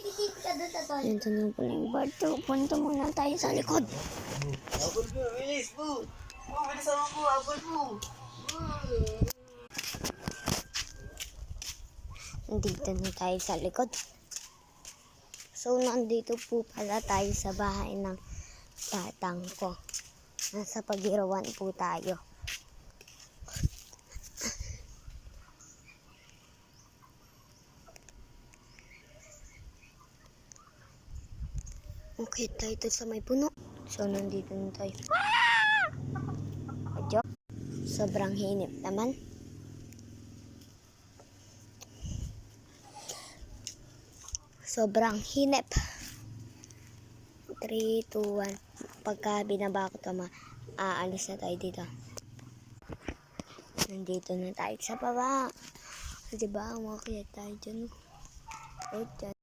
Ito na pala yung part 2. Punta muna tayo sa likod. Abol po, bilis po. Bilis ako po, abol po. Nandito na tayo sa likod. So, nandito po pala tayo sa bahay ng tatang ko. Nasa Pagirawan po tayo. Okay, tayo ito sa may puno. So, nandito na tayo. Adyo. Sobrang hinip naman. Sobrang hinip. 3, 2, 1. Pagka binaba ko ito, aalis na tayo dito. Nandito na tayo sa baba. Diba, umakyat tayo dyan. O, dyan.